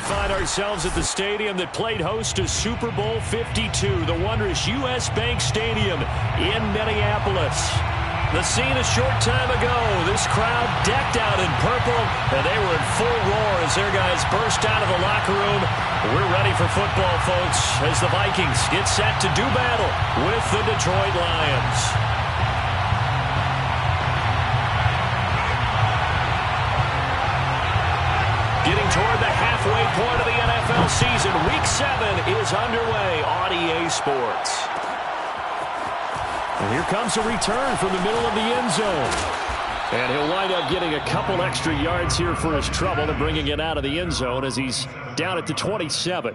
find ourselves at the stadium that played host to Super Bowl 52, the wondrous U.S. Bank Stadium in Minneapolis. The scene a short time ago, this crowd decked out in purple, and they were in full roar as their guys burst out of the locker room. We're ready for football, folks, as the Vikings get set to do battle with the Detroit Lions. Getting toward the halfway point of the NFL season, Week 7 is underway on EA Sports. And here comes a return from the middle of the end zone. And he'll wind up getting a couple extra yards here for his trouble and bringing it out of the end zone as he's down at the 27.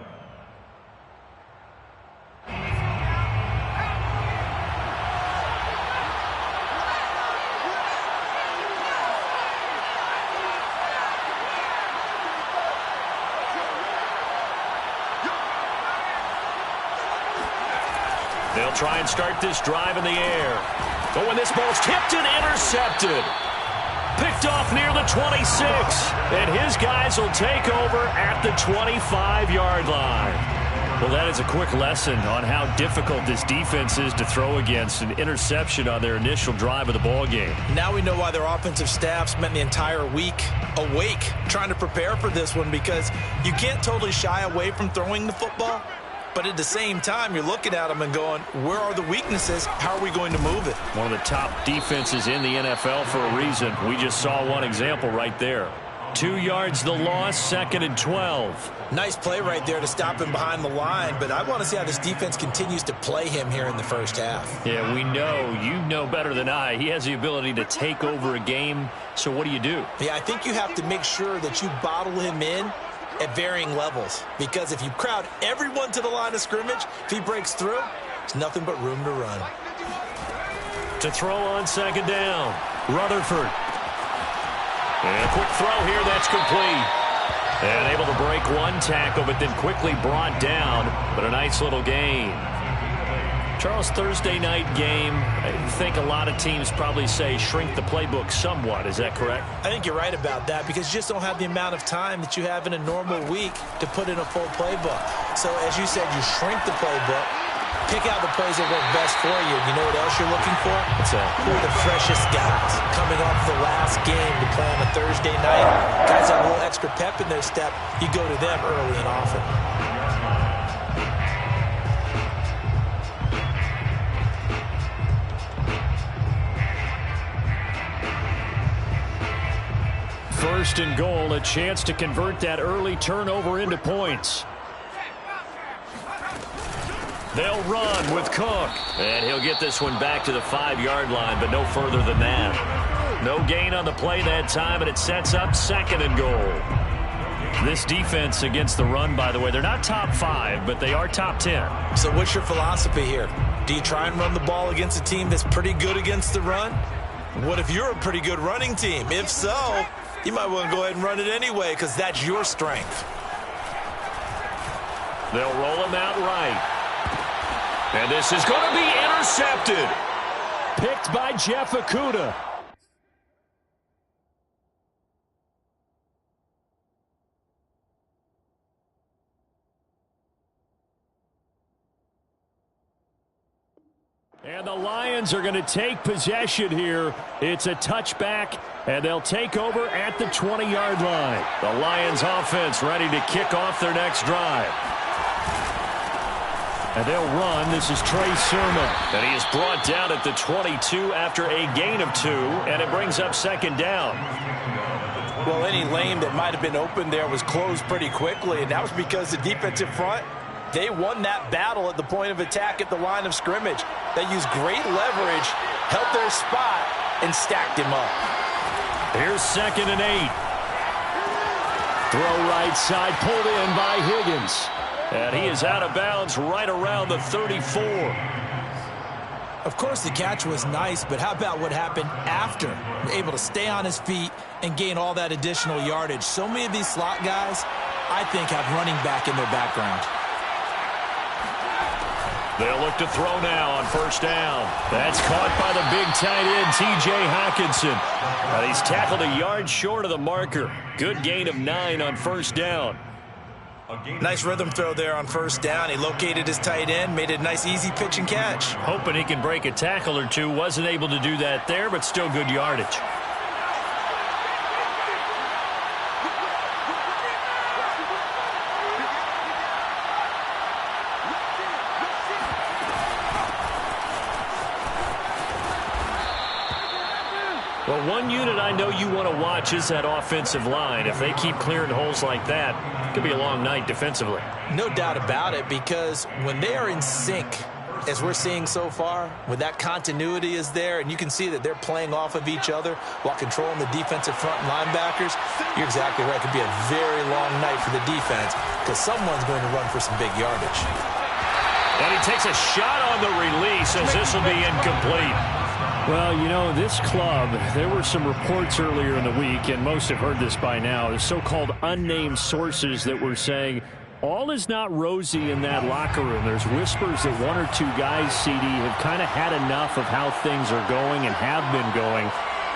They'll try and start this drive in the air. But when this ball's tipped and intercepted. Picked off near the 26. And his guys will take over at the 25-yard line. Well, that is a quick lesson on how difficult this defense is to throw against. An interception on their initial drive of the ball game. Now we know why their offensive staff spent the entire week awake trying to prepare for this one, because you can't totally shy away from throwing the football. But at the same time, you're looking at them and going, where are the weaknesses? How are we going to move it? One of the top defenses in the NFL for a reason. We just saw one example right there. 2 yards the loss, 2nd and 12. Nice play right there to stop him behind the line, but I want to see how this defense continues to play him here in the first half. Yeah, we know. You know better than I. He has the ability to take over a game, so what do? Yeah, I think you have to make sure that you bottle him in at varying levels, because if you crowd everyone to the line of scrimmage, if he breaks through, there's nothing but room to run. To throw on 2nd down, Rutherford. And a quick throw here, that's complete. And able to break one tackle, but then quickly brought down, but a nice little gain. Charles, Thursday night game, I think a lot of teams probably say shrink the playbook somewhat. Is that correct? I think you're right about that, because you just don't have the amount of time that you have in a normal week to put in a full playbook. So as you said, you shrink the playbook, pick out the plays that work best for you. You know what else you're looking for? What's that? Who are the freshest guys coming off the last game to play on a Thursday night? Guys have a little extra pep in their step. You go to them early and often. First and goal, a chance to convert that early turnover into points. They'll run with Cook. And he'll get this one back to the 5-yard line, but no further than that. No gain on the play that time, and it sets up 2nd and goal. This defense against the run, by the way, they're not top 5, but they are top 10. So what's your philosophy here? Do you try and run the ball against a team that's pretty good against the run? What if you're a pretty good running team? If so, you might want to go ahead and run it anyway, because that's your strength. They'll roll him out right. And this is going to be intercepted. Picked by Jeff Okudah. And the Lions are going to take possession here. It's a touchback, and they'll take over at the 20-yard line. The Lions offense ready to kick off their next drive. And they'll run. This is Trey Sermon. And he is brought down at the 22 after a gain of 2, and it brings up 2nd down. Well, any lane that might have been open there was closed pretty quickly, and that was because the defensive front, they won that battle at the point of attack at the line of scrimmage. They used great leverage, held their spot, and stacked him up. Here's 2nd and 8. Throw right side, pulled in by Higgins. And he is out of bounds right around the 34. Of course, the catch was nice, but how about what happened after? Able to stay on his feet and gain all that additional yardage. So many of these slot guys, I think, have running back in their background. They'll look to throw now on 1st down. That's caught by the big tight end, T.J. Hockenson. He's tackled a yard short of the marker. Good gain of 9 on 1st down. Nice rhythm throw there on first down. He located his tight end, made a nice easy pitch and catch. Hoping he can break a tackle or two. Wasn't able to do that there, but still good yardage. Well, one unit I know you want to watch is that offensive line. If they keep clearing holes like that, it could be a long night defensively. No doubt about it, because when they are in sync, as we're seeing so far, when that continuity is there, and you can see that they're playing off of each other while controlling the defensive front and linebackers, you're exactly right. It could be a very long night for the defense because someone's going to run for some big yardage. And he takes a shot on the release as this will be incomplete. Well, you know, this club, there were some reports earlier in the week, and most have heard this by now, the so-called unnamed sources that were saying all is not rosy in that locker room. There's whispers that one or two guys, CD, have kind of had enough of how things are going and have been going.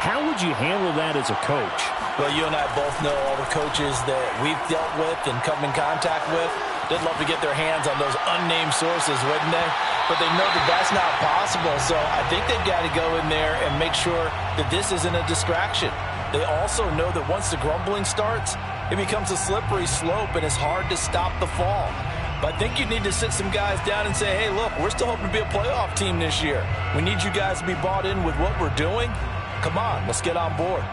How would you handle that as a coach? Well, you and I both know all the coaches that we've dealt with and come in contact with. They'd love to get their hands on those unnamed sources, wouldn't they? But they know that that's not possible, so I think they've got to go in there and make sure that this isn't a distraction. They also know that once the grumbling starts, it becomes a slippery slope, and it's hard to stop the fall. But I think you need to sit some guys down and say, hey, look, we're still hoping to be a playoff team this year. We need you guys to be bought in with what we're doing. Come on, let's get on board.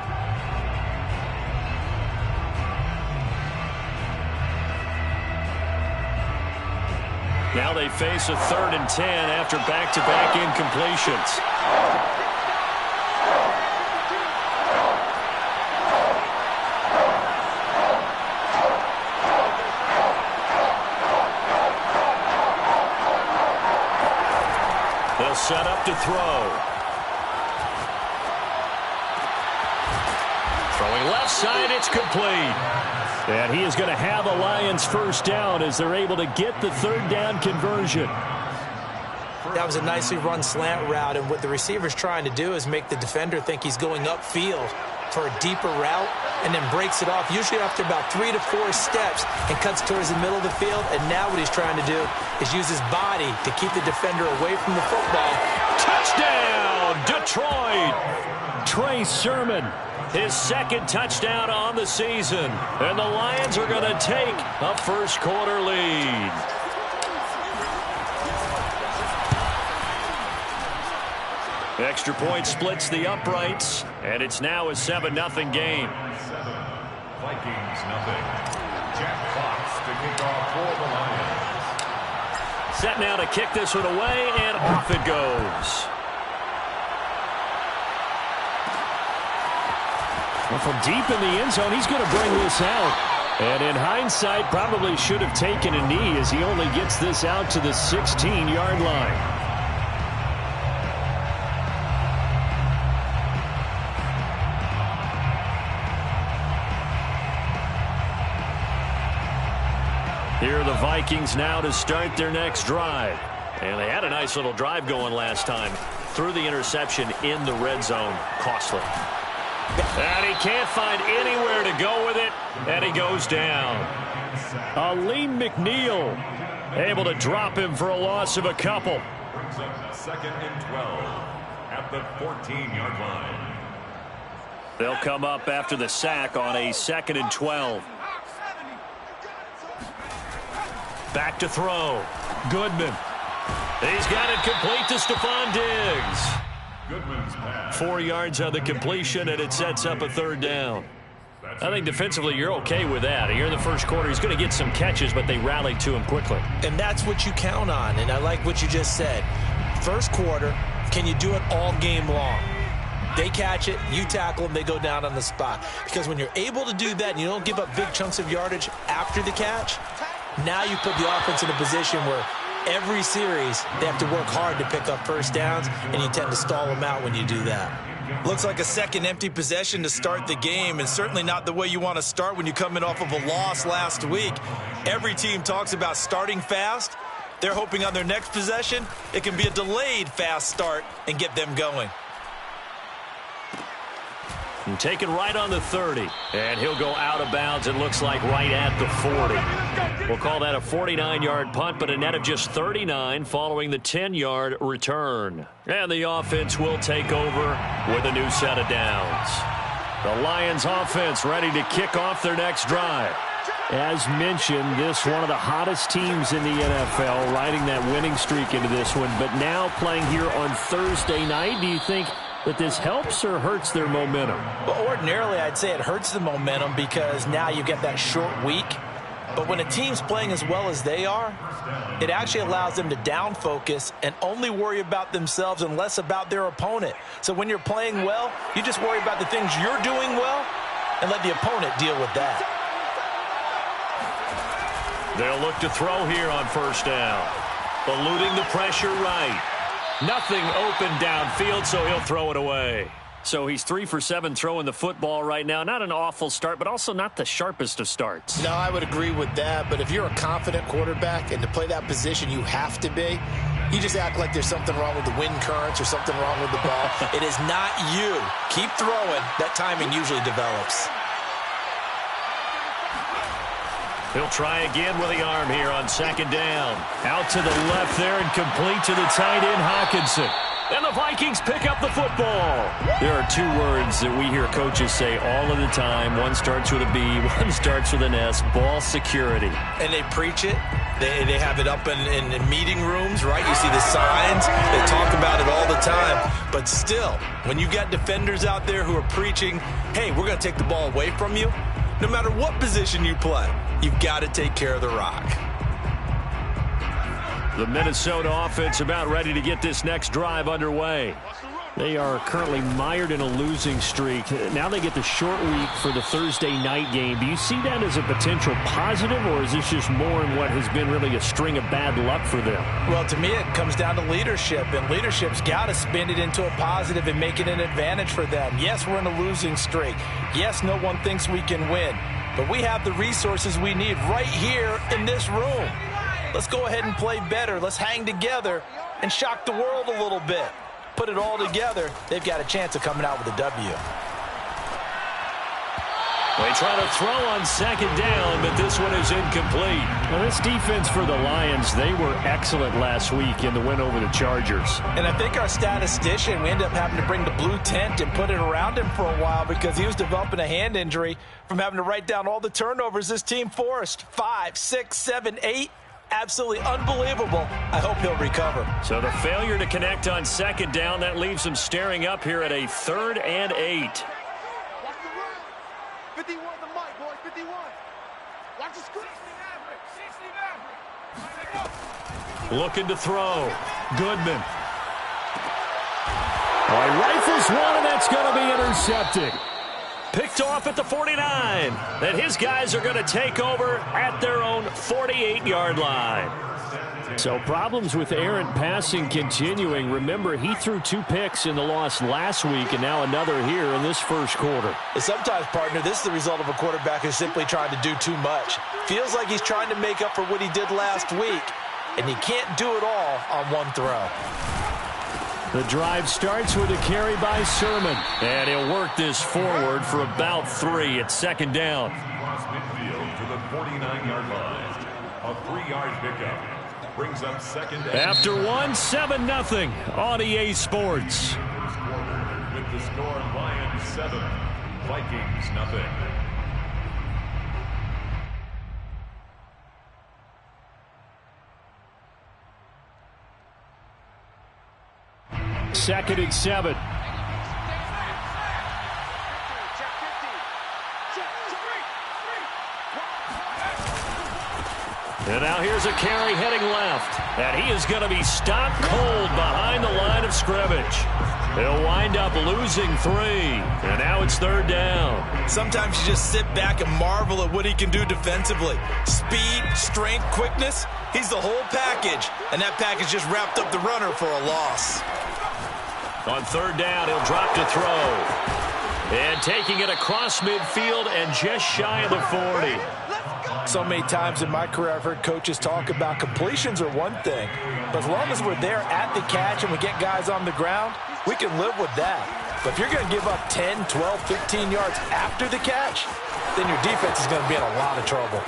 Now they face a 3rd and 10 after back-to-back incompletions. They'll set up to throw. Throwing left side, it's complete. And he is going to have a Lions first down as they're able to get the 3rd down conversion. That was a nicely run slant route, and what the receiver's trying to do is make the defender think he's going upfield for a deeper route and then breaks it off, usually after about 3 to 4 steps, and cuts towards the middle of the field. And now what he's trying to do is use his body to keep the defender away from the football. Touchdown, Detroit! Trey Sermon, his 2nd touchdown on the season. And the Lions are going to take a first-quarter lead. Extra point splits the uprights, and it's now a 7-0 game. Vikings nothing. Jack Fox to kick off for the Lions. Set now to kick this one away, and off it goes. Well, from deep in the end zone, he's going to bring this out. And in hindsight, probably should have taken a knee as he only gets this out to the 16-yard line. Here are the Vikings now to start their next drive. And they had a nice little drive going last time. Threw the interception in the red zone. Costly. And he can't find anywhere to go with it. And he goes down. Aleem McNeil able to drop him for a loss of a couple. Brings up 2nd and 12 at the 14-yard line. They'll come up after the sack on a 2nd and 12. Back to throw. Goodman. He's got it complete to Stephon Diggs. Goodman's pass. 4 yards on the completion, and it sets up a 3rd down. I think defensively you're okay with that. Here in the first quarter, he's going to get some catches, but they rallied to him quickly. And that's what you count on, and I like what you just said. First quarter, can you do it all game long? They catch it, you tackle them, they go down on the spot. Because when you're able to do that and you don't give up big chunks of yardage after the catch, now you put the offense in a position where every series they have to work hard to pick up first downs, and you tend to stall them out when you do that. Looks like a second empty possession to start the game, and certainly not the way you want to start when you come in off of a loss last week. Every team talks about starting fast. They're hoping on their next possession it can be a delayed fast start and get them going. And taken right on the 30. And he'll go out of bounds, it looks like, right at the 40. We'll call that a 49-yard punt, but a net of just 39 following the 10-yard return. And the offense will take over with a new set of downs. The Lions offense ready to kick off their next drive. As mentioned, this one of the hottest teams in the NFL, riding that winning streak into this one, but now playing here on Thursday night. Do you think that this helps or hurts their momentum? Well, ordinarily, I'd say it hurts the momentum because now you get that short week. But when a team's playing as well as they are, it actually allows them to down focus and only worry about themselves and less about their opponent. So when you're playing well, you just worry about the things you're doing well and let the opponent deal with that. They'll look to throw here on first down. Eluding the pressure right. Nothing open downfield, so he'll throw it away. So he's 3 for 7 throwing the football right now. Not an awful start, but also not the sharpest of starts. No, I would agree with that. But if you're a confident quarterback and to play that position you have to be, you just act like there's something wrong with the wind currents or something wrong with the ball. It is not you. Keep throwing. That timing usually develops. He'll try again with the arm here on second down. Out to the left there and complete to the tight end, Hockenson. And the Vikings pick up the football. There are 2 words that we hear coaches say all of the time. One starts with a B, one starts with an S, ball security. And they preach it. They have it up in meeting rooms, right? You see the signs. They talk about it all the time. But still, when you got defenders out there who are preaching, hey, we're going to take the ball away from you, no matter what position you play, you've got to take care of the rock. The Minnesota offense about ready to get this next drive underway. They are currently mired in a losing streak. Now they get the short week for the Thursday night game. Do you see that as a potential positive, or is this just more in what has been really a string of bad luck for them? Well, to me, it comes down to leadership, and leadership's got to spin it into a positive and make it an advantage for them. Yes, we're in a losing streak. Yes, no one thinks we can win, but we have the resources we need right here in this room. Let's go ahead and play better. Let's hang together and shock the world a little bit. Put it all together, they've got a chance of coming out with a W. They try to throw on second down, but this one is incomplete. Well, this defense for the Lions, they were excellent last week in the win over the Chargers. And I think our statistician, we ended up having to bring the blue tent and put it around him for a while because he was developing a hand injury from having to write down all the turnovers this team forced. 5, 6, 7, 8. Absolutely unbelievable. I hope he'll recover. So the failure to connect on second down, that leaves him staring up here at a 3rd and 8. Watch the run. 51 the mic, boys. 51. Watch the screen. 60 Looking to throw. Goodman. Well, he rifles one, and that's going to be intercepted. Picked off at the 49. And his guys are going to take over at their own 48-yard line. So problems with errant passing continuing. Remember, he threw 2 picks in the loss last week and now another here in this first quarter. Sometimes, partner, this is the result of a quarterback who's simply trying to do too much. Feels like he's trying to make up for what he did last week, and he can't do it all on one throw. The drive starts with a carry by Sermon. And he'll work this forward for about 3 at second down. Across midfield to the 49-yard line. A 3-yard pickup brings up second down. After 1, 7-0 on EA Sports. First quarter with the score Lions 7, Vikings 0. Second and 7. And now here's a carry heading left. And he is going to be stopped cold behind the line of scrimmage. He'll wind up losing 3. And now it's 3rd down. Sometimes you just sit back and marvel at what he can do defensively. Speed, strength, quickness. He's the whole package. And that package just wrapped up the runner for a loss. On 3rd down, he'll drop to throw. And taking it across midfield and just shy of the 40. So many times in my career, I've heard coaches talk about completions are one thing. But as long as we're there at the catch and we get guys on the ground, we can live with that. But if you're going to give up 10, 12, 15 yards after the catch, then your defense is going to be in a lot of trouble.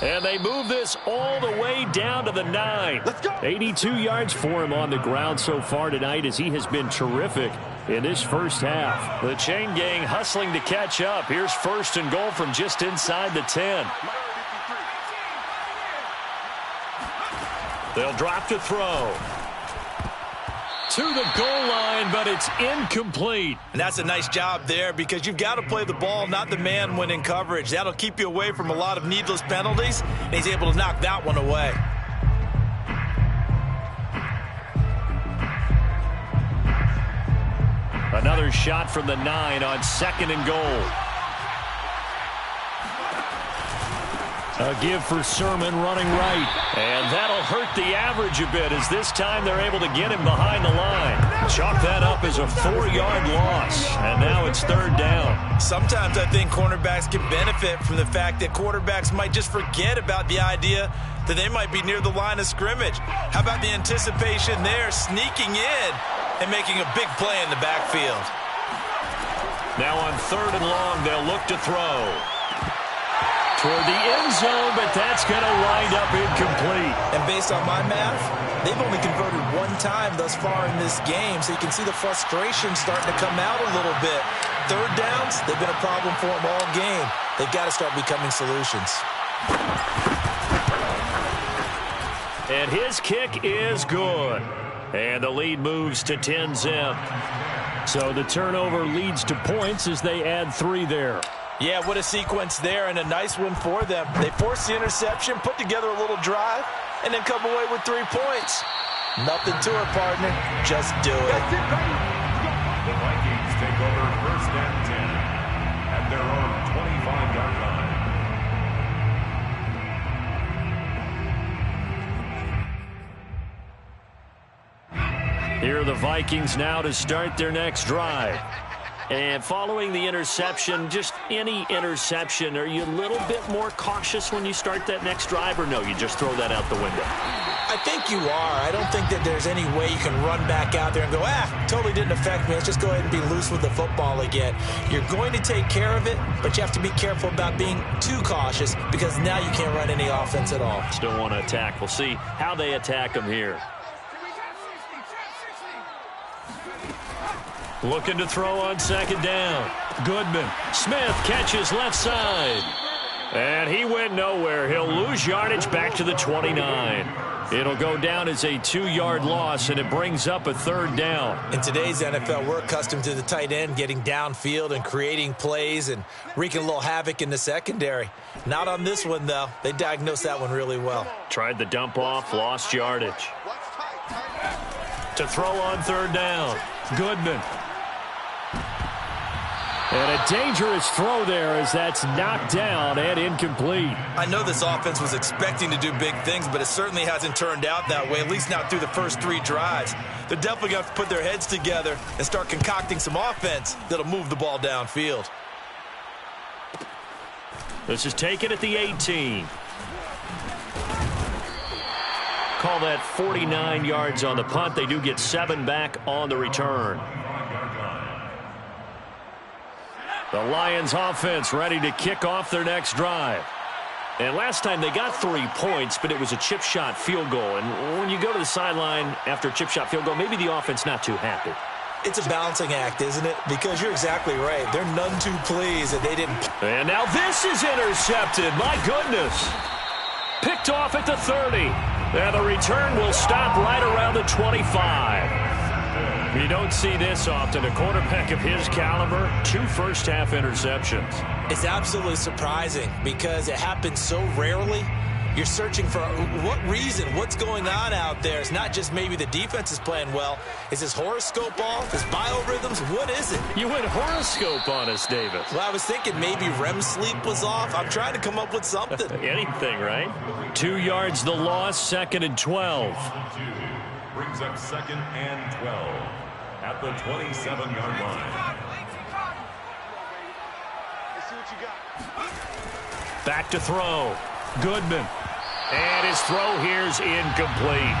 And they move this all the way down to the 9. Let's go. 82 yards for him on the ground so far tonight as he has been terrific in this first half. The chain gang hustling to catch up. Here's 1st and goal from just inside the 10. They'll drop to throw. To the goal line, but it's incomplete. And that's a nice job there because you've got to play the ball, not the man when in coverage. That'll keep you away from a lot of needless penalties, and he's able to knock that one away. Another shot from the 9 on 2nd and goal. A give for Sermon running right. And that'll hurt the average a bit as this time they're able to get him behind the line. Chalk that up as a 4-yard loss. And now it's 3rd down. Sometimes I think cornerbacks can benefit from the fact that quarterbacks might just forget about the idea that they might be near the line of scrimmage. How about the anticipation there, sneaking in and making a big play in the backfield? Now on 3rd and long, they'll look to throw. Toward the end zone, but that's going to wind up incomplete. And based on my math, they've only converted 1 time thus far in this game, so you can see the frustration starting to come out a little bit. 3rd downs, they've been a problem for them all game. They've got to start becoming solutions. And his kick is good. And the lead moves to 10-zip. So the turnover leads to points as they add 3 there. Yeah, what a sequence there, and a nice one for them. They forced the interception, put together a little drive, and then come away with 3 points. Nothing to it, partner. Just do it. That's it, baby. The Vikings take over 1st and 10 at their own 25-yard line. Here are the Vikings now to start their next drive. And following the interception, just any interception, are you a little bit more cautious when you start that next drive, or no, you just throw that out the window? I think you are. I don't think that there's any way you can run back out there and go, totally didn't affect me. Let's just go ahead and be loose with the football again. You're going to take care of it, but you have to be careful about being too cautious because now you can't run any offense at all. Still want to attack. We'll see how they attack them here. Looking to throw on 2nd down. Goodman. Smith catches left side. And he went nowhere. He'll lose yardage back to the 29. It'll go down as a 2-yard loss, and it brings up a 3rd down. In today's NFL, we're accustomed to the tight end getting downfield and creating plays and wreaking a little havoc in the secondary. Not on this one, though. They diagnosed that one really well. Tried the dump off, lost yardage. To throw on 3rd down. Goodman. And a dangerous throw there as that's knocked down and incomplete. I know this offense was expecting to do big things, but it certainly hasn't turned out that way, at least not through the first 3 drives. They're definitely going to have to put their heads together and start concocting some offense that'll move the ball downfield. This is taken at the 18. Call that 49 yards on the punt. They do get 7 back on the return. The Lions offense ready to kick off their next drive. And last time they got 3 points, but it was a chip shot field goal. And when you go to the sideline after a chip shot field goal, maybe the offense not too happy. It's a balancing act, isn't it? Because you're exactly right. They're none too pleased that they didn't. And now this is intercepted. My goodness. Picked off at the 30. And the return will stop right around the 25. You don't see this often. A quarterback of his caliber, 2 first-half interceptions. It's absolutely surprising because it happens so rarely. You're searching for what reason, what's going on out there. It's not just maybe the defense is playing well. Is his horoscope off? His biorhythms? What is it? You went horoscope on us, Davis. Well, I was thinking maybe REM sleep was off. I'm trying to come up with something. Anything, right? 2 yards the loss, 2nd and 12. Brings up 2nd and 12 at the 27-yard line. Let's see what you got. Back to throw. Goodman. And his throw here's incomplete.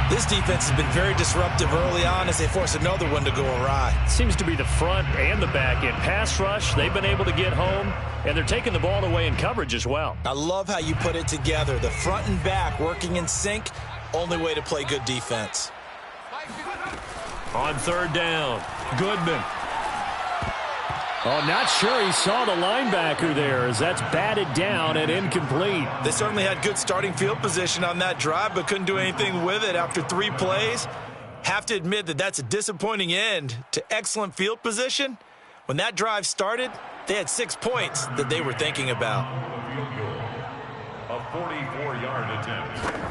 This defense has been very disruptive early on as they force another one to go awry. Seems to be the front and the back end. Pass rush, they've been able to get home, and they're taking the ball away in coverage as well. I love how you put it together. The front and back working in sync, only way to play good defense. On third down, Goodman. Oh, not sure he saw the linebacker there as that's batted down and incomplete. They certainly had good starting field position on that drive, but couldn't do anything with it after 3 plays. Have to admit that that's a disappointing end to excellent field position. When that drive started, they had 6 points that they were thinking about. A 44-yard attempt.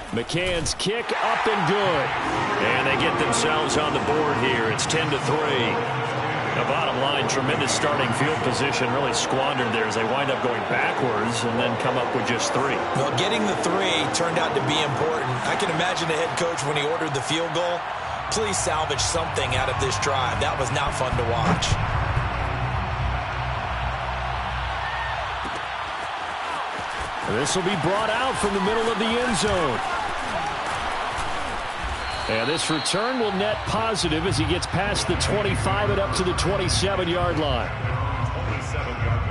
McCann's kick up and good. And they get themselves on the board here. It's 10-3. The bottom line, tremendous starting field position, really squandered there as they wind up going backwards and then come up with just 3. Well, getting the 3 turned out to be important. I can imagine the head coach when he ordered the field goal. Please salvage something out of this drive. That was not fun to watch. This will be brought out from the middle of the end zone. And this return will net positive as he gets past the 25 and up to the 27-yard line. 27-yard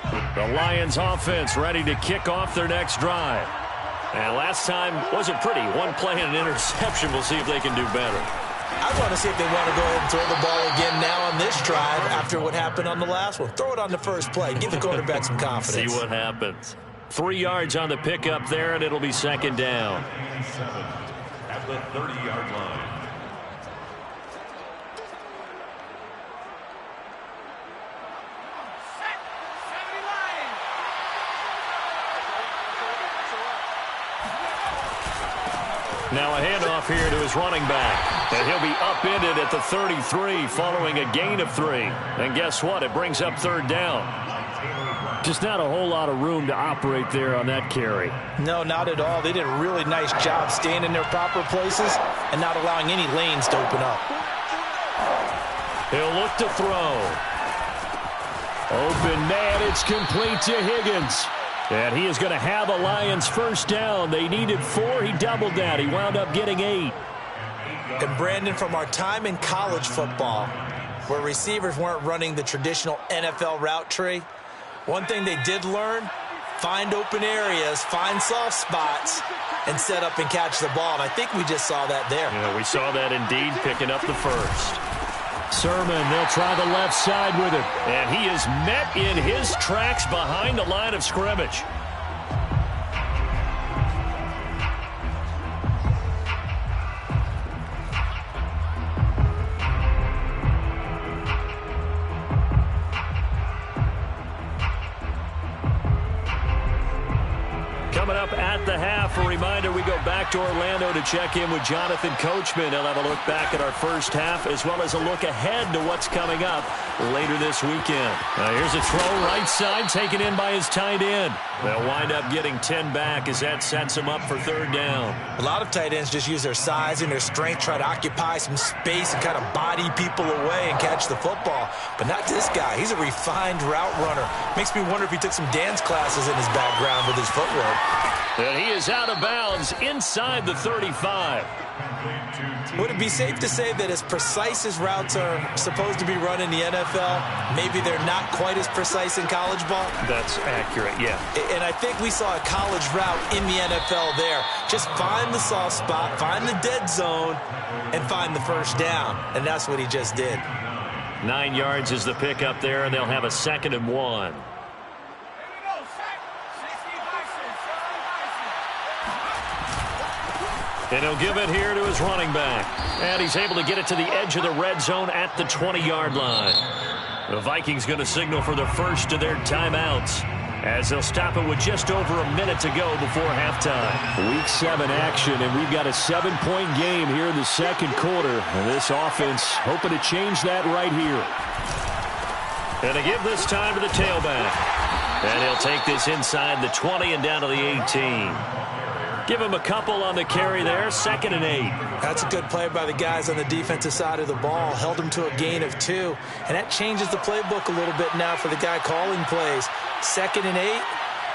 line. The Lions offense ready to kick off their next drive. And last time wasn't pretty. 1 play and an interception. We'll see if they can do better. I want to see if they want to go ahead and throw the ball again now on this drive after what happened on the last one. Throw it on the first play. Give the quarterback some confidence. See what happens. 3 yards on the pickup there, and it'll be second down. At the 30-yard line. Now a handoff here to his running back. And he'll be upended at the 33 following a gain of 3. And guess what? It brings up third down. Just not a whole lot of room to operate there on that carry. No, not at all. They did a really nice job staying in their proper places and not allowing any lanes to open up. He'll look to throw. Open man, it's complete to Higgins. And he is going to have a Lions first down. They needed 4. He doubled that. He wound up getting 8. And Brandon, from our time in college football, where receivers weren't running the traditional NFL route tree, one thing they did learn, find open areas, find soft spots, and set up and catch the ball. And I think we just saw that there. Yeah, we saw that indeed, picking up the first. Sermon, they'll try the left side with him. And he is met in his tracks behind the line of scrimmage. Coming up at the half, a reminder, we go back to Orlando to check in with Jonathan Coachman. He'll have a look back at our first half as well as a look ahead to what's coming up later this weekend. Now here's a throw right side taken in by his tight end. They'll wind up getting 10 back as that sets him up for third down. A lot of tight ends just use their size and their strength, try to occupy some space and kind of body people away and catch the football. But not this guy. He's a refined route runner. Makes me wonder if he took some dance classes in his background with his footwork. And he is out of bounds inside the 35. Would it be safe to say that as precise as routes are supposed to be run in the NFL, maybe they're not quite as precise in college ball? That's accurate, yeah. And I think we saw a college route in the NFL there. Just find the soft spot, find the dead zone, and find the first down. And that's what he just did. 9 yards is the pickup there, and they'll have a 2nd and 1. And he'll give it here to his running back. And he's able to get it to the edge of the red zone at the 20-yard line. The Vikings going to signal for the first of their timeouts as they'll stop it with just over a minute to go before halftime. Week 7 action, and we've got a 7-point game here in the second quarter. And this offense hoping to change that right here. And to give this time to the tailback. And he'll take this inside the 20 and down to the 18. Give him a couple on the carry there, 2nd and 8. That's a good play by the guys on the defensive side of the ball. Held him to a gain of 2. And that changes the playbook a little bit now for the guy calling plays. 2nd and 8.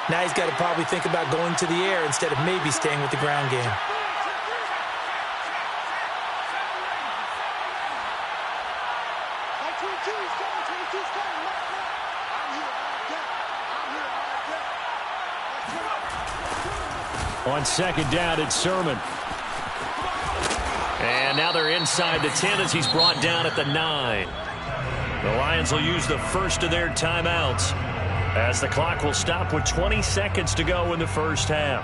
Now he's got to probably think about going to the air instead of maybe staying with the ground game. On 2nd down, it's Sermon. And now they're inside the 10 as he's brought down at the 9. The Lions will use the first of their timeouts as the clock will stop with 20 seconds to go in the first half.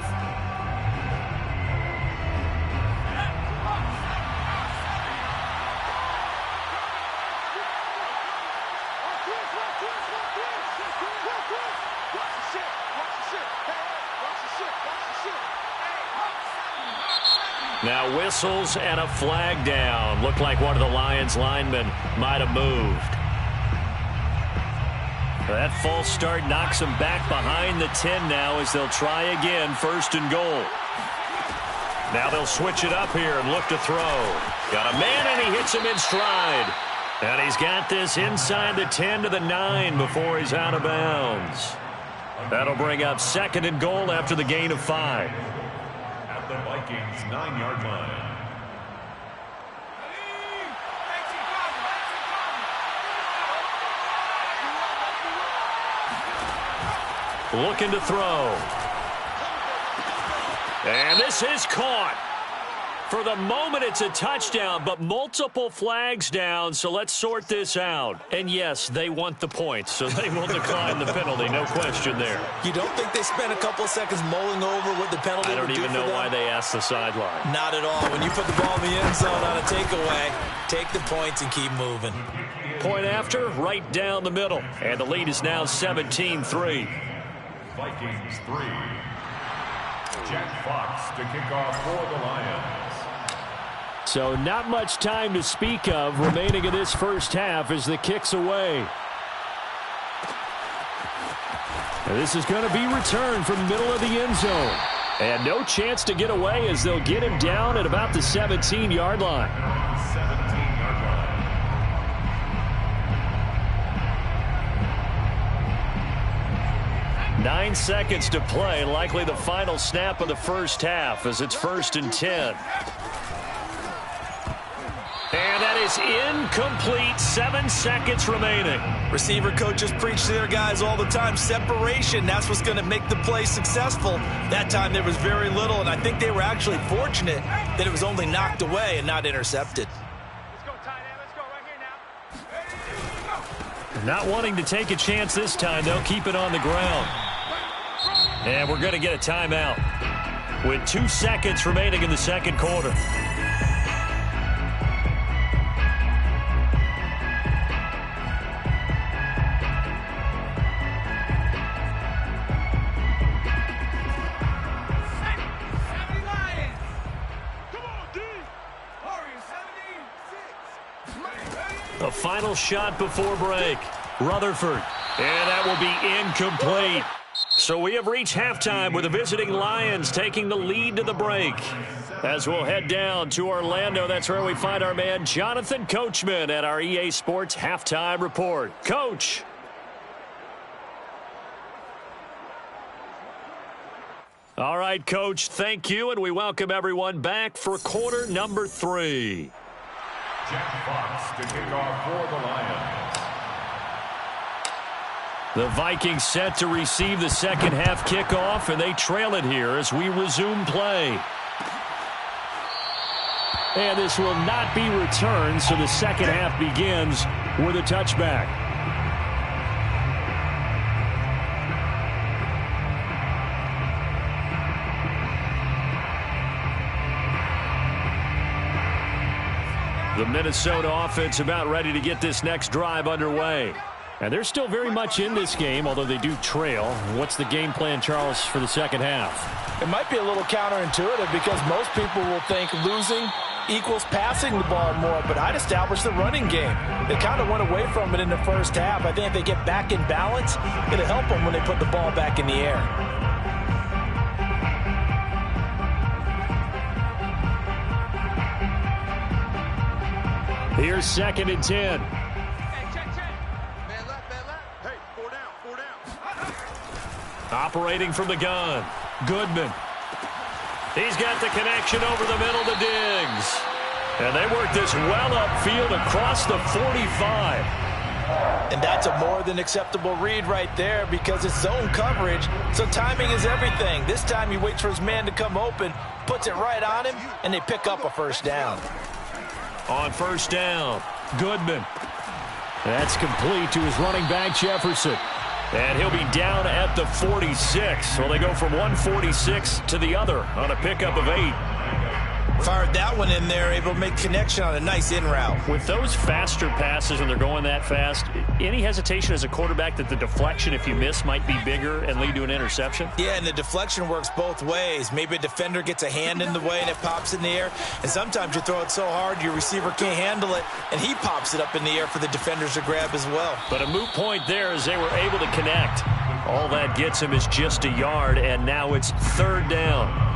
Now whistles and a flag down. Looked like one of the Lions linemen might have moved. That false start knocks them back behind the 10 now as they'll try again, 1st and goal. Now they'll switch it up here and look to throw. Got a man and he hits him in stride. And he's got this inside the 10 to the 9 before he's out of bounds. That'll bring up 2nd and goal after the gain of 5. At the Vikings 9-yard line. Looking to throw. And this is caught. For the moment, it's a touchdown, but multiple flags down, so let's sort this out. And yes, they want the points, so they will decline the penalty, no question there. You don't think they spent a couple of seconds mulling over what the penalty would do for them? I don't even know why they asked the sideline. Not at all. When you put the ball in the end zone on a takeaway, take the points and keep moving. Point after, right down the middle. And the lead is now 17-3. Vikings 3. Jack Fox to kick off for the Lions. So not much time to speak of remaining in this first half as the kick's away. And this is going to be returned from the middle of the end zone. And no chance to get away as they'll get him down at about the 17-yard line. 17-yard line. 9 seconds to play, likely the final snap of the first half as it's 1st and 10. And that is incomplete. 7 seconds remaining. Receiver coaches preach to their guys all the time. Separation, that's what's going to make the play successful. That time there was very little, and I think they were actually fortunate that it was only knocked away and not intercepted. Let's go, tight end. Let's go right here now. Not wanting to take a chance this time, they'll keep it on the ground. And we're going to get a timeout with 2 seconds remaining in the second quarter. The final shot before break. Rutherford. And that will be incomplete. So we have reached halftime with the visiting Lions taking the lead to the break. As we'll head down to Orlando, that's where we find our man Jonathan Coachman at our EA Sports Halftime Report. Coach. All right, Coach, thank you, and we welcome everyone back for quarter number 3. Jack Fox to kick off for the Lions. The Vikings set to receive the second half kickoff, and they trail it here as we resume play. And this will not be returned, so the second half begins with a touchback. The Minnesota offense about ready to get this next drive underway. And they're still very much in this game, although they do trail. What's the game plan, Charles, for the second half? It might be a little counterintuitive because most people will think losing equals passing the ball more, but I'd establish the running game. They kind of went away from it in the first half. I think if they get back in balance, it'll help them when they put the ball back in the air. Here's 2nd and 10. Hey, check. Man left. Hey, 4 down. Operating from the gun, Goodman. He's got the connection over the middle to Diggs. And they work this well upfield across the 45. And that's a more than acceptable read right there because it's zone coverage, so timing is everything. This time he waits for his man to come open, puts it right on him, and they pick up a first down. On first down, Goodman. That's complete to his running back, Jefferson. And he'll be down at the 46. So they go from 146 to the other on a pickup of 8. Fired that one in there, able to make connection on a nice in route. With those faster passes and they're going that fast, any hesitation as a quarterback that the deflection, if you miss, might be bigger and lead to an interception? Yeah, and the deflection works both ways. Maybe a defender gets a hand in the way and it pops in the air. And sometimes you throw it so hard your receiver can't handle it, and he pops it up in the air for the defenders to grab as well. But a moot point there as they were able to connect. All that gets him is just a yard, and now it's third down.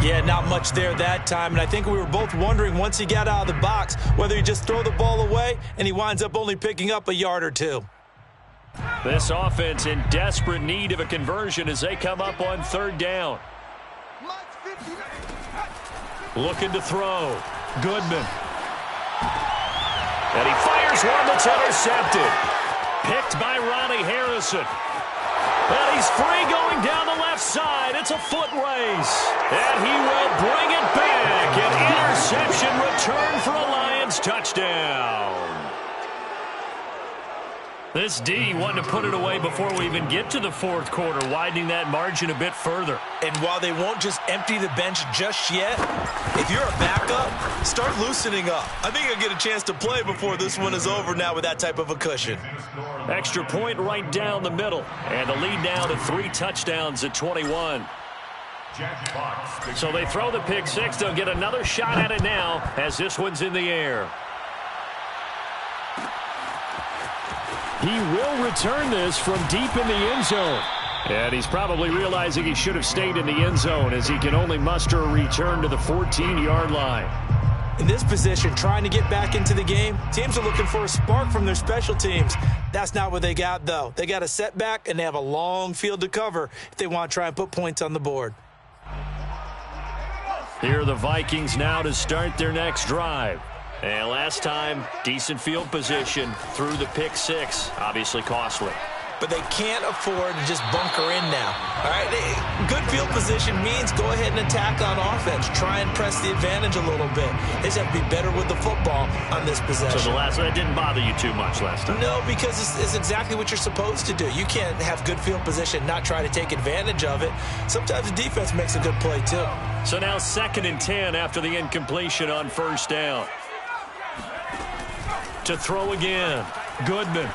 Yeah, not much there that time, and I think we were both wondering once he got out of the box whether he just throw the ball away, and he winds up only picking up a yard or two. This offense in desperate need of a conversion as they come up on third down. Looking to throw. Goodman. And he fires one that's intercepted. Picked by Ronnie Harrison. And he's free going down the left side. It's a foot race. And he will bring it back. An interception return for a Lions touchdown. This D wanted to put it away before we even get to the fourth quarter, widening that margin a bit further. And while they won't just empty the bench just yet, if you're a backup, start loosening up. I think I'll get a chance to play before this one is over now with that type of a cushion. Extra point right down the middle. And the lead now to 3 touchdowns at 21. So they throw the pick six. They'll get another shot at it now as this one's in the air. He will return this from deep in the end zone. And he's probably realizing he should have stayed in the end zone as he can only muster a return to the 14-yard line. In this position, trying to get back into the game, teams are looking for a spark from their special teams. That's not what they got, though. They got a setback, and they have a long field to cover if they want to try and put points on the board. Here are the Vikings now to start their next drive. And last time, decent field position through the pick six. Obviously costly. But they can't afford to just bunker in now. All right, good field position means go ahead and attack on offense. Try and press the advantage a little bit. They just have to be better with the football on this possession. So that didn't bother you too much last time? No, because it's exactly what you're supposed to do. You can't have good field position, not try to take advantage of it. Sometimes the defense makes a good play, too. So now 2nd and 10 after the incompletion on first down. To throw again, Goodman.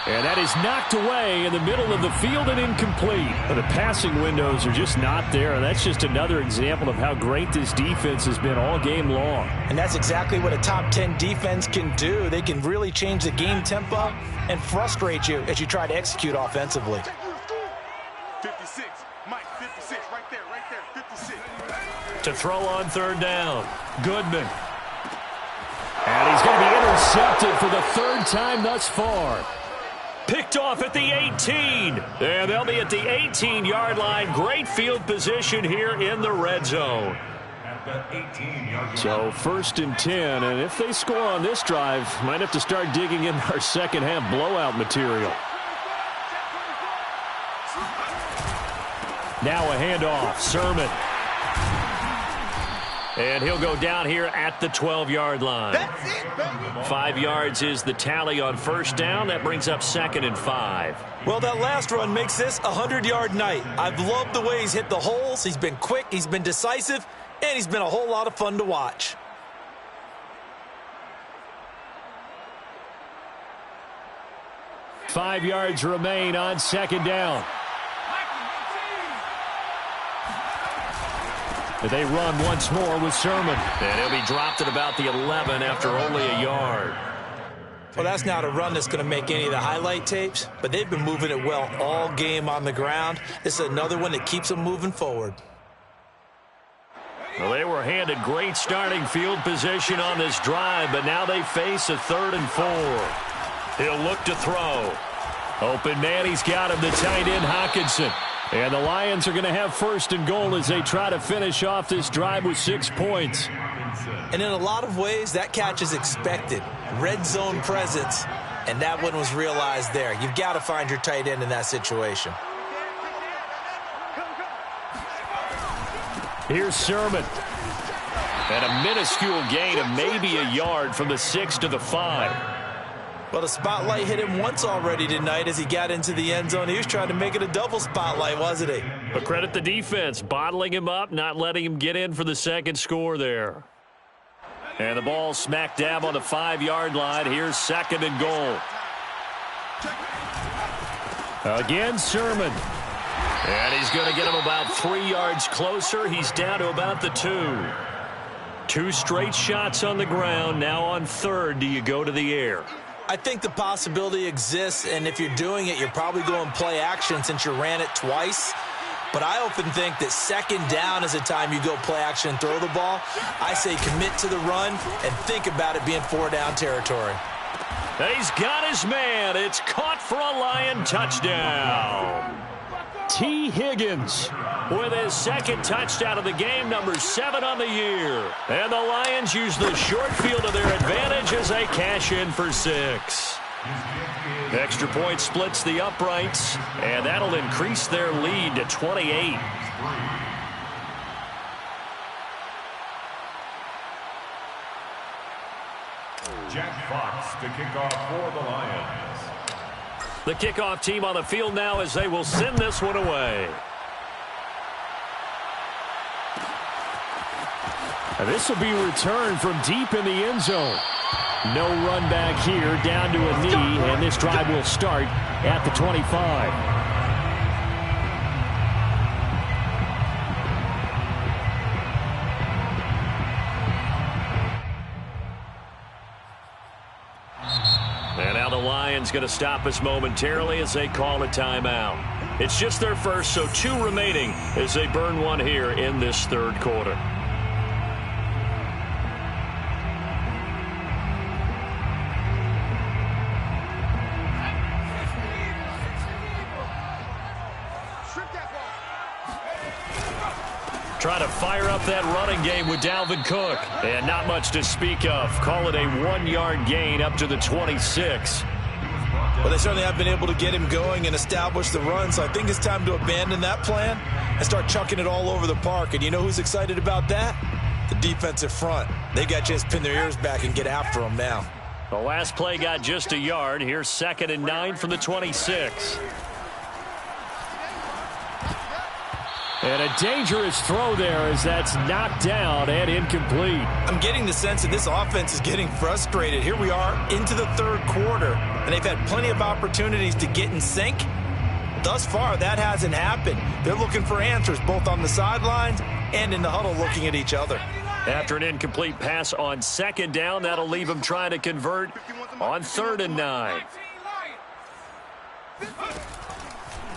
And that is knocked away in the middle of the field and incomplete. The passing windows are just not there. That's just another example of how great this defense has been all game long. And that's exactly what a top 10 defense can do. They can really change the game tempo and frustrate you as you try to execute offensively. 56, Mike, 56, right there, 56. To throw on third down, Goodman. And he's going to be intercepted for the 3rd time thus far. Picked off at the 18. And they'll be at the 18-yard line. Great field position here in the red zone. So 1st and 10. And if they score on this drive, might have to start digging in our second half blowout material. Now a handoff. Sermon. And he'll go down here at the 12-yard line. That's it, baby. 5 yards is the tally on first down. That brings up 2nd and 5. Well, that last run makes this a 100-yard night. I've loved the way he's hit the holes. He's been quick, he's been decisive, and he's been a whole lot of fun to watch. Five yards remain on second down. They run once more with Sermon. And he'll be dropped at about the 11 after only a yard. Well, that's not a run that's going to make any of the highlight tapes, but they've been moving it well all game on the ground. This is another one that keeps them moving forward. Well, they were handed great starting field position on this drive, but now they face a 3rd and 4. He'll look to throw. Open man, he's got him, the tight end, Hockenson. And the Lions are going to have first and goal as they try to finish off this drive with 6 points. And in a lot of ways, that catch is expected. Red zone presence, and that one was realized there. You've got to find your tight end in that situation. Here's Sermon. And a minuscule gain of maybe a yard from the 6 to the 5. Well, the spotlight hit him once already tonight as he got into the end zone. He was trying to make it a double spotlight, wasn't he? But credit the defense, bottling him up, not letting him get in for the second score there. And the ball smack dab on the 5-yard line. Here's second and goal. Again, Sermon. And he's going to get him about 3 yards closer. He's down to about the 2. 2 straight shots on the ground. Now on third, do you go to the air? I think the possibility exists, and if you're doing it, you're probably going play action since you ran it twice. But I often think that second down is a time you go play action and throw the ball. I say commit to the run and think about it being 4-down territory. He's got his man. It's caught for a Lion touchdown. T. Higgins with his second touchdown of the game, number 7 on the year. And the Lions use the short field to their advantage as they cash in for 6. Extra point splits the uprights, and that'll increase their lead to 28. Jack Fox to kick off for the Lions. The kickoff team on the field now as they will send this one away. And this will be returned from deep in the end zone. No run back here, down to a knee, and this drive will start at the 25. And now the Lions going to stop us momentarily as they call a timeout. It's just their first, so 2 remaining as they burn one here in this third quarter. Trying to fire up that running game with Dalvin Cook. And not much to speak of. Call it a 1-yard gain up to the 26. Well, they certainly have been able to get him going and establish the run, so I think it's time to abandon that plan and start chucking it all over the park. And you know who's excited about that? The defensive front. They got a chance to pin their ears back and get after them now. The last play got just a yard. Here's 2nd and 9 from the 26. And a dangerous throw there as that's knocked down and incomplete. I'm getting the sense that this offense is getting frustrated. Here we are into the third quarter, and they've had plenty of opportunities to get in sync. Thus far, that hasn't happened. They're looking for answers both on the sidelines and in the huddle looking at each other. After an incomplete pass on 2nd down, that'll leave them trying to convert on 3rd and 9.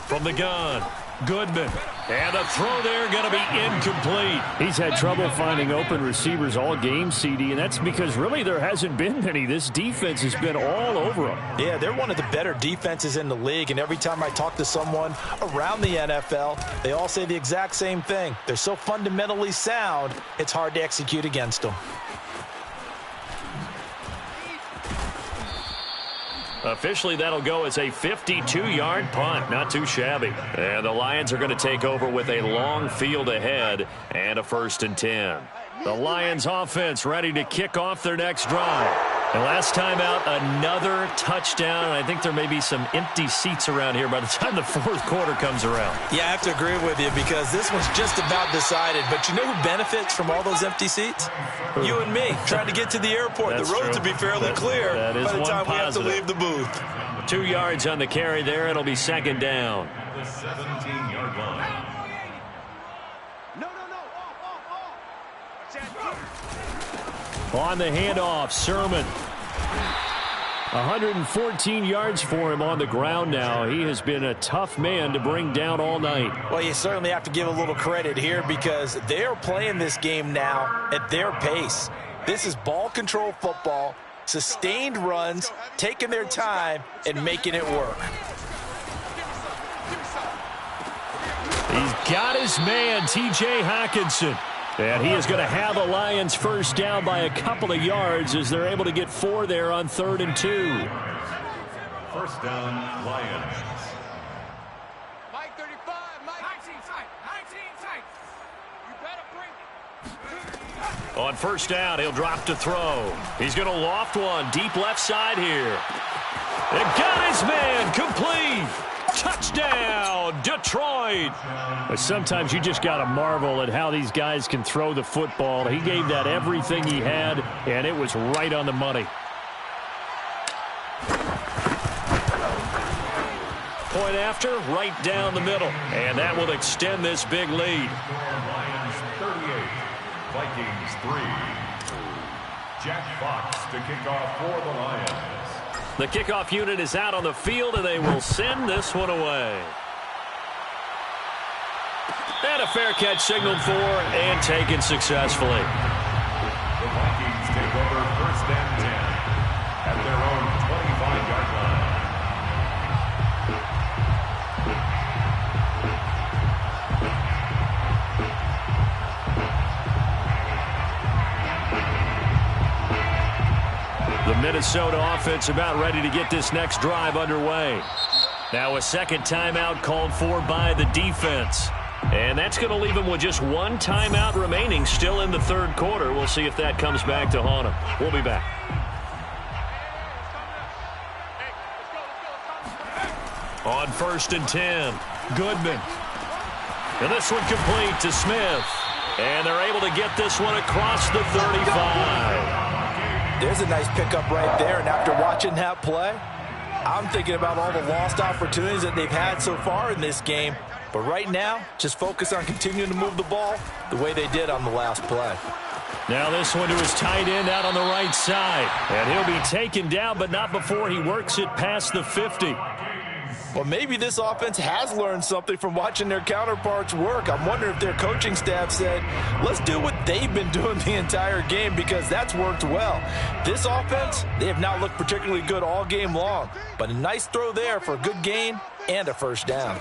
From the gun, Goodman. And the throw there going to be incomplete. He's had trouble finding open receivers all game, CD, and that's because really there hasn't been many. This defense has been all over them. Yeah, they're one of the better defenses in the league, and every time I talk to someone around the NFL, they all say the exact same thing. They're so fundamentally sound, it's hard to execute against them. Officially, that'll go as a 52-yard punt. Not too shabby. And the Lions are going to take over with a long field ahead and a 1st and 10. The Lions offense ready to kick off their next drive. And last time out, another touchdown. And I think there may be some empty seats around here by the time the 4th quarter comes around. Yeah, I have to agree with you because this one's just about decided. But you know who benefits from all those empty seats? You and me, trying to get to the airport. That's the roads true. will be fairly clear that is by the one time positive. we have to leave the booth. 2 yards on the carry there. It'll be 2nd down. The 17-yard line. No. On the handoff, Sermon. 114 yards for him on the ground now. He has been a tough man to bring down all night. Well, you certainly have to give a little credit here because they're playing this game now at their pace. This is ball control football, sustained runs, taking their time, and making it work. He's got his man, T.J. Hockenson. And he is going to have the Lions first down by a couple of yards as they're able to get 4 there on 3rd and 2. First down, Lions. Mike 35, Mike. 19 tight. 19 tight. You better bring it. On first down, he'll drop to throw. He's going to loft one deep left side here. And got his man, complete. Touchdown, Detroit. But sometimes you just got to marvel at how these guys can throw the football. He gave that everything he had, and it was right on the money. Point after, right down the middle. And that will extend this big lead. Lions 38, Vikings 3. Jack Fox to kick off for the Lions. The kickoff unit is out on the field, and they will send this one away. And a fair catch signaled for and taken successfully. The Vikings take over first and 10 at their own 25-yard line. The Minnesota offense about ready to get this next drive underway. Now a second timeout called for by the defense. And that's going to leave them with just one timeout remaining still in the 3rd quarter. We'll see if that comes back to haunt them. We'll be back. On 1st and 10, Goodman. And this one complete to Smith. And they're able to get this one across the 35. There's a nice pickup right there, and after watching that play, I'm thinking about all the lost opportunities that they've had so far in this game. But right now, just focus on continuing to move the ball the way they did on the last play. Now this one to his tight end out on the right side. And he'll be taken down, but not before he works it past the 50. Well, maybe this offense has learned something from watching their counterparts work. I'm wondering if their coaching staff said, let's do what they've been doing the entire game, because that's worked well. This offense, they have not looked particularly good all game long, but a nice throw there for a good gain and a first down.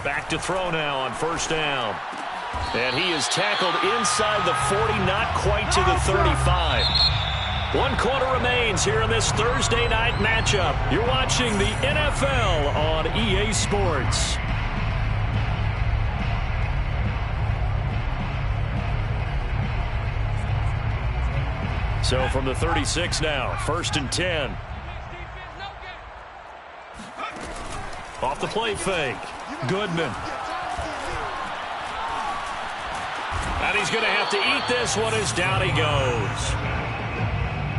Back to throw now on first down. And he is tackled inside the 40, not quite to the 35. 1 quarter remains here in this Thursday night matchup. You're watching the NFL on EA Sports. So from the 36 now, 1st and 10. Off the play fake, Goodman. And he's going to have to eat this one as down he goes.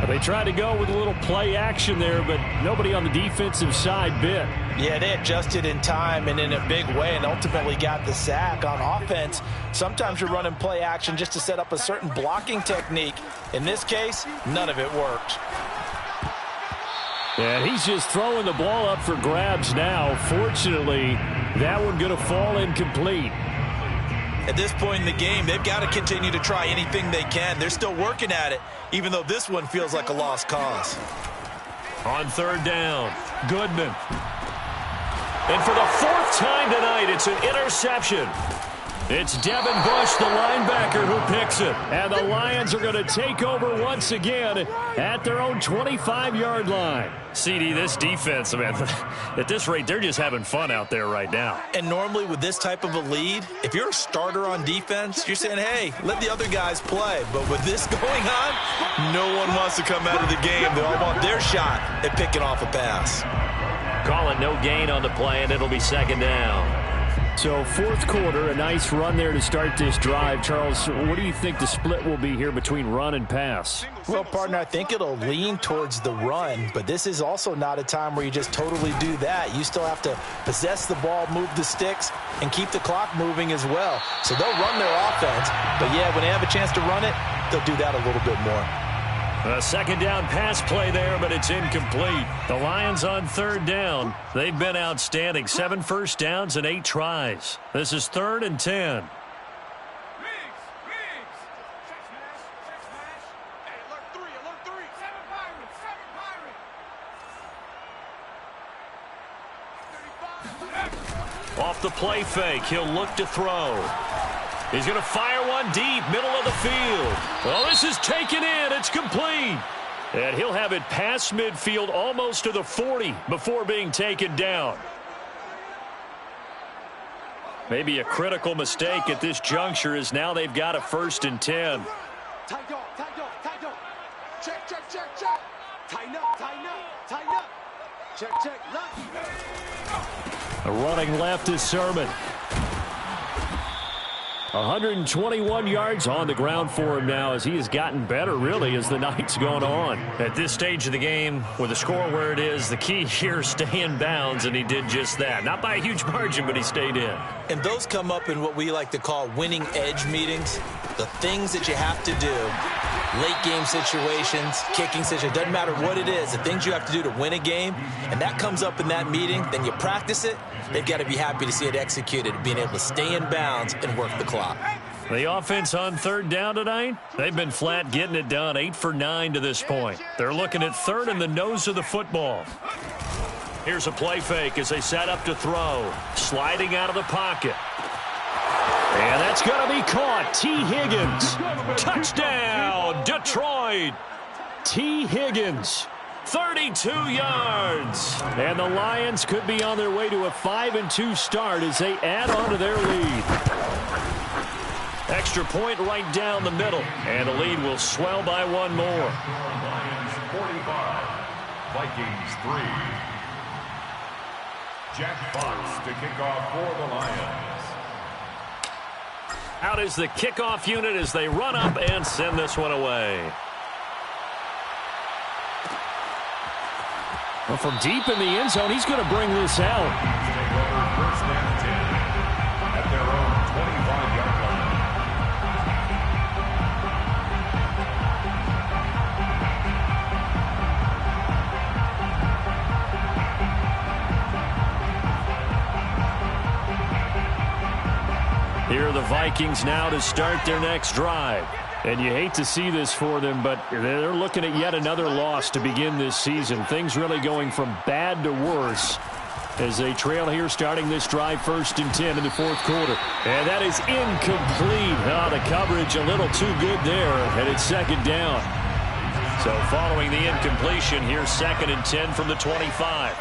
They tried to go with a little play action there, but nobody on the defensive side bit. Yeah, they adjusted in time and in a big way and ultimately got the sack. On offense, sometimes you're running play action just to set up a certain blocking technique. In this case, none of it worked. And he's just throwing the ball up for grabs now. Fortunately, that one going to fall incomplete. At this point in the game, they've got to continue to try anything they can. They're still working at it, even though this one feels like a lost cause. On 3rd down, Goodman. And for the 4th time tonight, it's an interception. It's Devin Bush, the linebacker, who picks it. And the Lions are going to take over once again at their own 25-yard line. CD, this defense, man, at this rate, they're just having fun out there right now. And normally with this type of a lead, if you're a starter on defense, you're saying, hey, let the other guys play. But with this going on, no one wants to come out of the game. They all want their shot at picking off a pass. Call it no gain on the play, and it'll be 2nd down. So 4th quarter, a nice run there to start this drive. Charles, what do you think the split will be here between run and pass? Well, partner, I think it'll lean towards the run, but this is also not a time where you just totally do that. You still have to possess the ball, move the sticks, and keep the clock moving as well. So they'll run their offense, but yeah, when they have a chance to run it, they'll do that a little bit more. A 2nd down pass play there, but it's incomplete. The Lions on 3rd down. They've been outstanding. 7 first downs and 8 tries. This is 3rd and 10. Off the play fake, he'll look to throw. He's going to fire one deep, middle of the field. Well, this is taken in. It's complete. And he'll have it past midfield almost to the 40 before being taken down. Maybe a critical mistake at this juncture as now they've got a 1st and 10. Tight dog, tight dog, tight dog. Check, check, check, check. Tighten up, tighten up, tighten up. Check, check, left. A running left is Sermon. 121 yards on the ground for him now as he has gotten better, really, as the night's gone on. At this stage of the game, with the score where it is, the key here is stay in bounds, and he did just that. Not by a huge margin, but he stayed in. And those come up in what we like to call winning edge meetings. The things that you have to do, late game situations, kicking situations, doesn't matter what it is, the things you have to do to win a game, and that comes up in that meeting, then you practice it. They've got to be happy to see it executed, being able to stay in bounds and work the clock. The offense on 3rd down tonight, they've been flat getting it done, 8 for 9 to this point. They're looking at 3rd in the nose of the football. Here's a play fake as they set up to throw. Sliding out of the pocket. And that's going to be caught. T. Higgins. Touchdown, Detroit. T. Higgins. 32 yards. And the Lions could be on their way to a 5-2 start as they add on to their lead. Extra point right down the middle. And the lead will swell by one more. Lions 45, Vikings 3. Jack Fox to kick off for the Lions. Out is the kickoff unit as they run up and send this one away. Well, from deep in the end zone, he's going to bring this out. Take over 1st and 10 at their own 25-yard line. Here are the Vikings now to start their next drive. And you hate to see this for them, but they're looking at yet another loss to begin this season. Things really going from bad to worse as they trail here starting this drive 1st and 10 in the 4th quarter. And that is incomplete. Oh, the coverage a little too good there, and it's 2nd down. So following the incompletion, here's 2nd and 10 from the 25.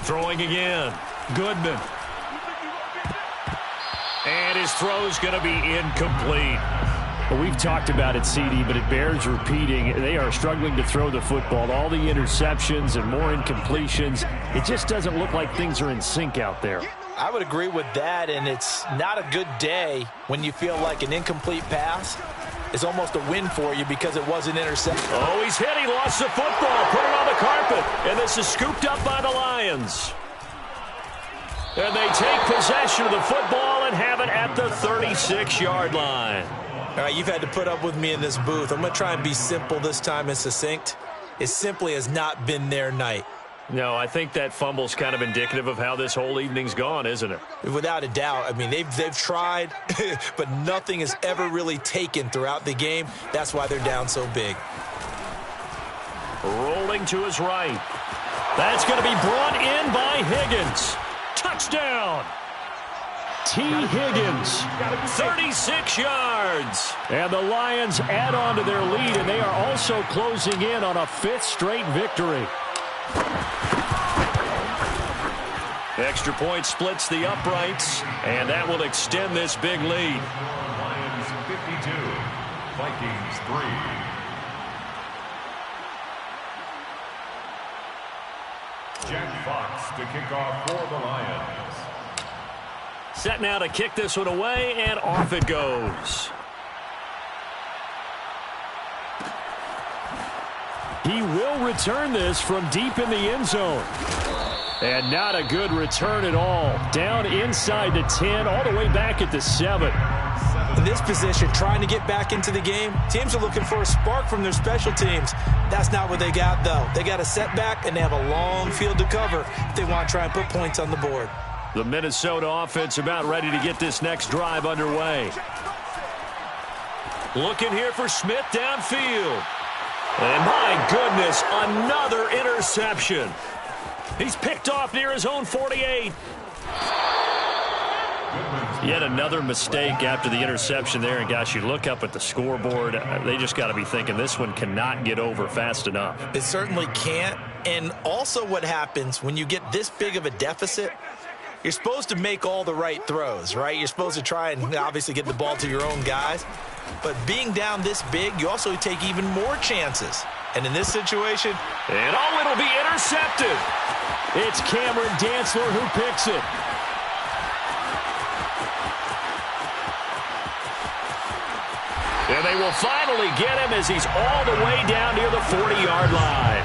Throwing again. Goodman. And his throw's going to be incomplete. Well, we've talked about it, CD, but it bears repeating. They are struggling to throw the football. All the interceptions and more incompletions. It just doesn't look like things are in sync out there. I would agree with that, and it's not a good day when you feel like an incomplete pass is almost a win for you because it was an interception. Oh, he's hit. He lost the football. Put it on the carpet. And this is scooped up by the Lions. And they take possession of the football and have it at the 36-yard line. All right, you've had to put up with me in this booth. I'm going to try and be simple this time and succinct. It simply has not been their night. No, I think that fumble's kind of indicative of how this whole evening's gone, isn't it? Without a doubt. I mean, they've tried, but nothing has ever really taken throughout the game. That's why they're down so big. Rolling to his right. That's going to be brought in by Higgins. Touchdown. T. Higgins, 36 yards. And the Lions add on to their lead, and they are also closing in on a 5th straight victory. Extra point splits the uprights, and that will extend this big lead. Lions 52, Vikings 3. Jack Fox to kick off for the Lions. Set now to kick this one away, and off it goes. He will return this from deep in the end zone. And not a good return at all. Down inside the 10, all the way back at the 7. In this position, trying to get back into the game, teams are looking for a spark from their special teams. That's not what they got, though. They got a setback, and they have a long field to cover if they want to try and put points on the board. The Minnesota offense about ready to get this next drive underway. Looking here for Smith downfield. And my goodness, another interception. He's picked off near his own 48. Yet another mistake after the interception there. And, gosh, you look up at the scoreboard. They just got to be thinking this one cannot get over fast enough. It certainly can't. And also what happens when you get this big of a deficit, you're supposed to make all the right throws, right? You're supposed to try and obviously get the ball to your own guys. But being down this big, you also take even more chances. And in this situation... And, oh, it'll be intercepted. It's Cameron Dantzler who picks it. And they will finally get him as he's all the way down near the 40-yard line.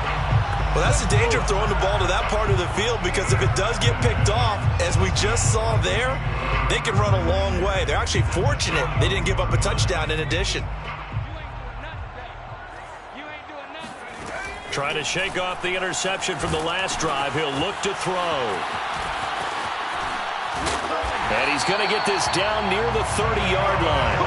Well, that's the danger of throwing the ball to that part of the field, because if it does get picked off, as we just saw there, they can run a long way. They're actually fortunate they didn't give up a touchdown in addition. Trying to shake off the interception from the last drive. He'll look to throw. And he's going to get this down near the 30-yard line.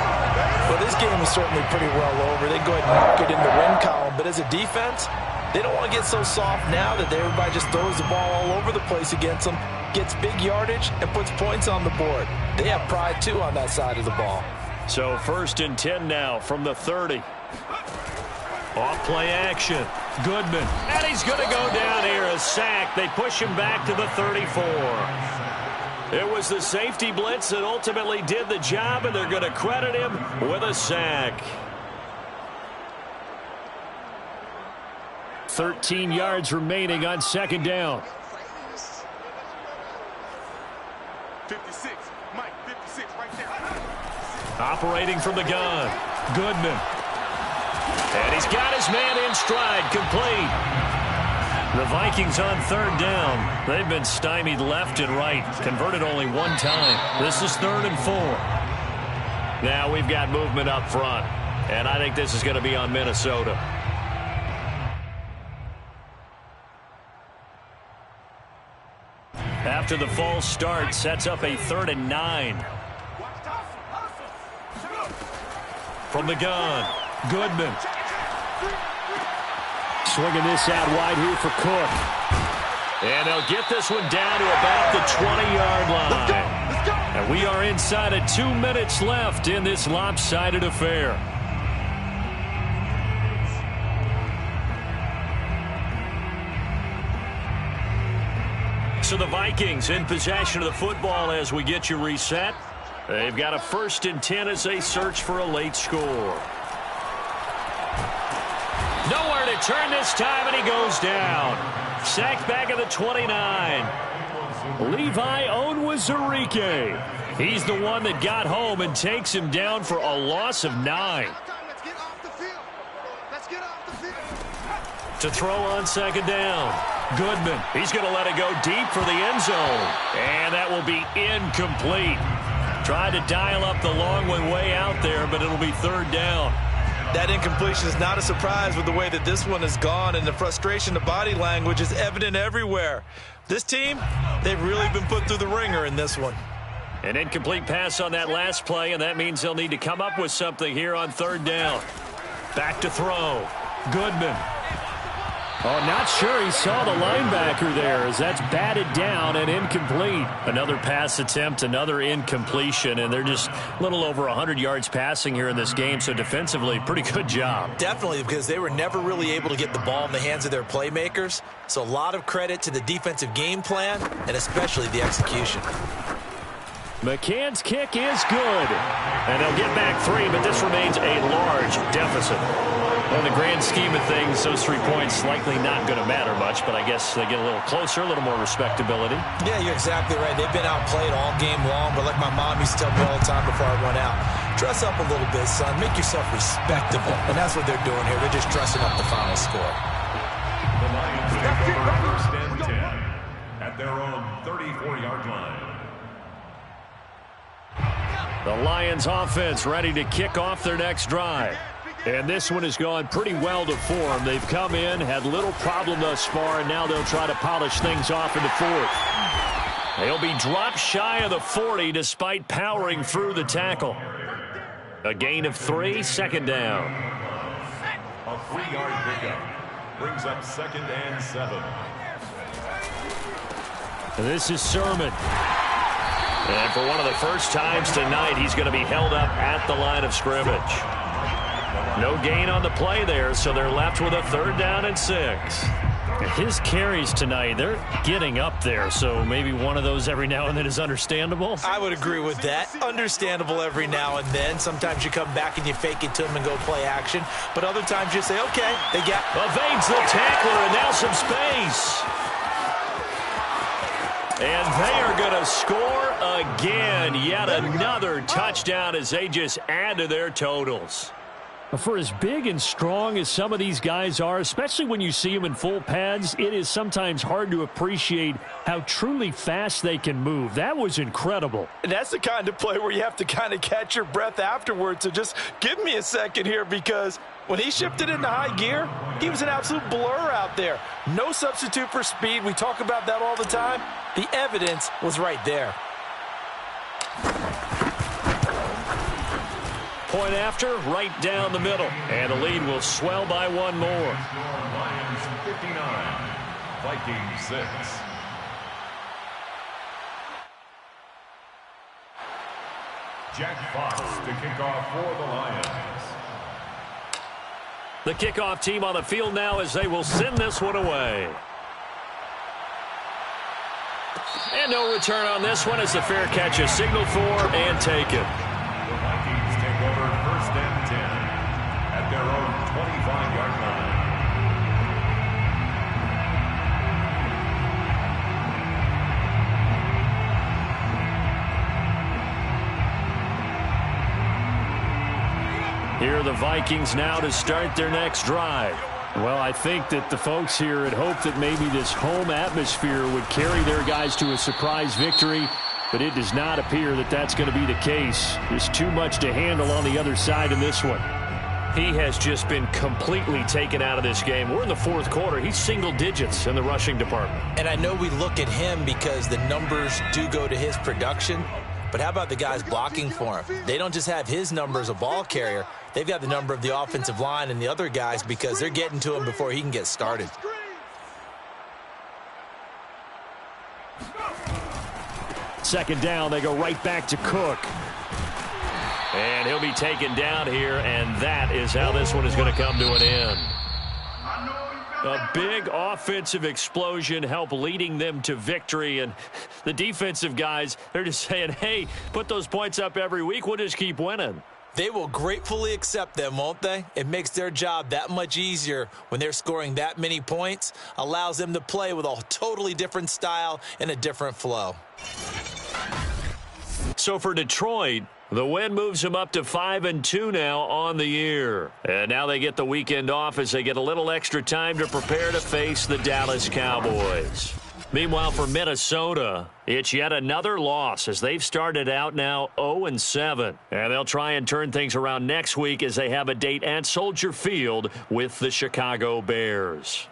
Well, this game is certainly pretty well over. They go ahead and mark it in the win column. But as a defense, they don't want to get so soft now that everybody just throws the ball all over the place against them, gets big yardage, and puts points on the board. They have pride, too, on that side of the ball. So 1st and 10 now from the 30. Off play action. Goodman. And he's going to go down here. A sack. They push him back to the 34. It was the safety blitz that ultimately did the job, and they're going to credit him with a sack. 13 yards remaining on 2nd down. 56, Mike, 56, right there. Operating from the gun. Goodman. And he's got his man in stride, complete. The Vikings on 3rd down. They've been stymied left and right. Converted only one time. This is 3rd and 4. Now we've got movement up front. And I think this is going to be on Minnesota. After the false start, sets up a 3rd and 9. From the gun, Goodman. Swinging this out wide here for Cook. And they'll get this one down to about the 20-yard line. And we are inside of 2 minutes left in this lopsided affair. So the Vikings in possession of the football as we get you reset. They've got a 1st and 10 as they search for a late score. Nowhere to turn this time, and he goes down. Sacked back at the 29. Levi Onwuzurike. He's the one that got home and takes him down for a loss of 9. To throw on 2nd down. Goodman. He's going to let it go deep for the end zone. And that will be incomplete. Tried to dial up the long one way out there, but it'll be 3rd down. That incompletion is not a surprise with the way that this one has gone, and the frustration, the body language is evident everywhere. This team, they've really been put through the ringer in this one. An incomplete pass on that last play, and that means they'll need to come up with something here on 3rd down. Back to throw. Goodman. Oh, not sure he saw the linebacker there as that's batted down and incomplete. Another pass attempt, another incompletion, and they're just a little over 100 yards passing here in this game, so defensively, pretty good job. Definitely, because they were never really able to get the ball in the hands of their playmakers, so a lot of credit to the defensive game plan and especially the execution. McCann's kick is good, and they'll get back 3, but this remains a large deficit. In the grand scheme of things, those 3 points likely not going to matter much, but I guess they get a little closer, a little more respectability. Yeah, you're exactly right. They've been outplayed all game long, but like my mom used to tell me all the time before I went out, dress up a little bit, son. Make yourself respectable. And that's what they're doing here. They're just dressing up the final score. The Lions take over 1st and 10 at their own 34-yard line. The Lions offense ready to kick off their next drive. And this one has gone pretty well to form. They've come in, had little problem thus far, and now they'll try to polish things off in the 4th. They'll be dropped shy of the 40 despite powering through the tackle. A gain of 3, 2nd down. A 3-yard pickup. Brings up 2nd and 7. This is Sermon. And for one of the first times tonight, he's going to be held up at the line of scrimmage. No gain on the play there, so they're left with a 3rd down and 6. His carries tonight, they're getting up there, so maybe one of those every now and then is understandable. I would agree with that. Understandable every now and then. Sometimes you come back and you fake it to them and go play action. But other times you say, okay, they got... Evades the tackler and now some space. And they are going to score again. Yet another touchdown as they just add to their totals. For as big and strong as some of these guys are, especially when you see them in full pads, it is sometimes hard to appreciate how truly fast they can move. That was incredible. And that's the kind of play where you have to kind of catch your breath afterwards. So just give me a second here, because when he shifted into high gear, he was an absolute blur out there. No substitute for speed. We talk about that all the time. The evidence was right there. Point after, right down the middle. And the lead will swell by one more. Lions 59, Vikings 6. Jack Fox to kick off for the Lions. The kickoff team on the field now as they will send this one away. And no return on this one as the fair catch is signaled for and taken. The Vikings take over 1st and 10 at their own 25-yard line. Here are the Vikings now to start their next drive. Well, I think that the folks here had hoped that maybe this home atmosphere would carry their guys to a surprise victory, but it does not appear that that's going to be the case. There's too much to handle on the other side in this one. He has just been completely taken out of this game. We're in the 4th quarter. He's single digits in the rushing department. And I know we look at him because the numbers do go to his production, but how about the guys blocking for him? They don't just have his number as a ball carrier. They've got the number of the offensive line and the other guys because they're getting to him before he can get started. Second down, they go right back to Cook. And he'll be taken down here, and that is how this one is going to come to an end. A big offensive explosion helped leading them to victory, and the defensive guys, they're just saying, hey, put those points up every week, we'll just keep winning. They will gratefully accept them, won't they? It makes their job that much easier when they're scoring that many points, allows them to play with a totally different style and a different flow. So for Detroit, the win moves them up to 5-2 now on the year. And now they get the weekend off as they get a little extra time to prepare to face the Dallas Cowboys. Meanwhile, for Minnesota, it's yet another loss as they've started out now 0-7. And they'll try and turn things around next week as they have a date at Soldier Field with the Chicago Bears.